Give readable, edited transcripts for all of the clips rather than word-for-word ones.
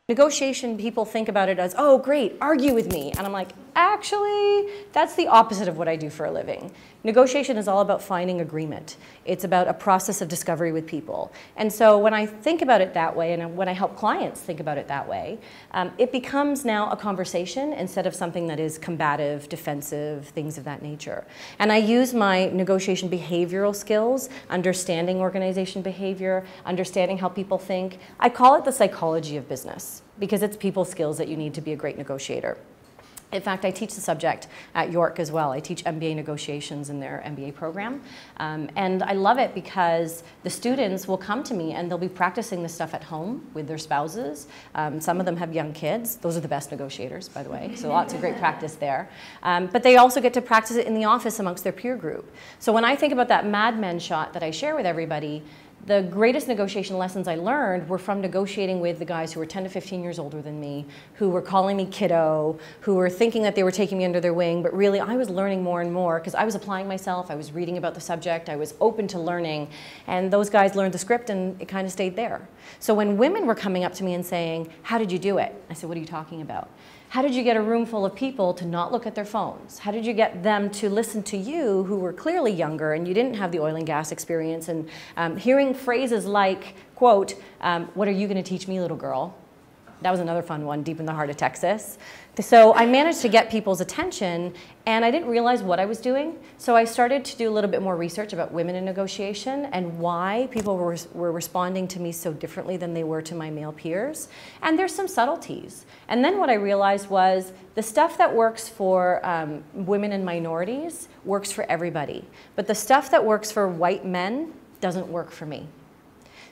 Negotiation, people think about it as, oh great, argue with me. And I'm like, actually, that's the opposite of what I do for a living. Negotiation is all about finding agreement. It's about a process of discovery with people. And so when I think about it that way, and when I help clients think about it that way, it becomes now a conversation instead of something that is combative, defensive, things of that nature. And I use my negotiation behavioral skills, understanding organization behavior, understanding how people think. I call it the psychology of business, because it's people skills that you need to be a great negotiator. In fact, I teach the subject at York as well. I teach MBA negotiations in their MBA program. And I love it because the students will come to me and they'll be practicing this stuff at home with their spouses. Some of them have young kids. Those are the best negotiators, by the way. So lots of great practice there. But they also get to practice it in the office amongst their peer group. So when I think about that Mad Men shot that I share with everybody, the greatest negotiation lessons I learned were from negotiating with the guys who were 10 to 15 years older than me, who were calling me kiddo, who were thinking that they were taking me under their wing, but really I was learning more and more because I was applying myself, I was reading about the subject, I was open to learning, and those guys learned the script and it kind of stayed there. So when women were coming up to me and saying, how did you do it? I said, what are you talking about? How did you get a room full of people to not look at their phones? How did you get them to listen to you who were clearly younger and you didn't have the oil and gas experience? And hearing phrases like, quote, what are you going to teach me, little girl? That was another fun one, deep in the heart of Texas. So I managed to get people's attention, and I didn't realize what I was doing. So I started to do a little bit more research about women in negotiation and why people were responding to me so differently than they were to my male peers. And there's some subtleties. And then what I realized was the stuff that works for women and minorities works for everybody. But the stuff that works for white men doesn't work for me.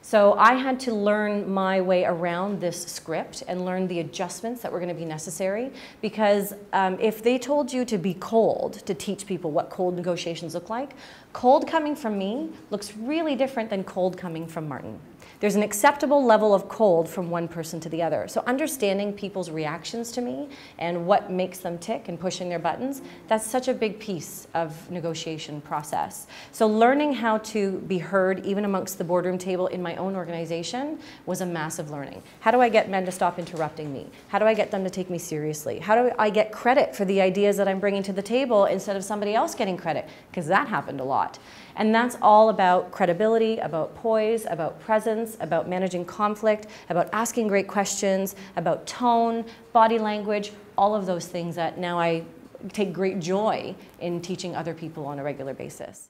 So I had to learn my way around this script and learn the adjustments that were going to be necessary, because if they told you to be cold to teach people what cold negotiations look like, cold coming from me looks really different than cold coming from Martin. There's an acceptable level of cold from one person to the other. So understanding people's reactions to me and what makes them tick and pushing their buttons, that's such a big piece of negotiation process. So learning how to be heard even amongst the boardroom table in my own organization was a massive learning. How do I get men to stop interrupting me? How do I get them to take me seriously? How do I get credit for the ideas that I'm bringing to the table instead of somebody else getting credit? Because that happened a lot. And that's all about credibility, about poise, about presence, about managing conflict, about asking great questions, about tone, body language, all of those things that now I take great joy in teaching other people on a regular basis.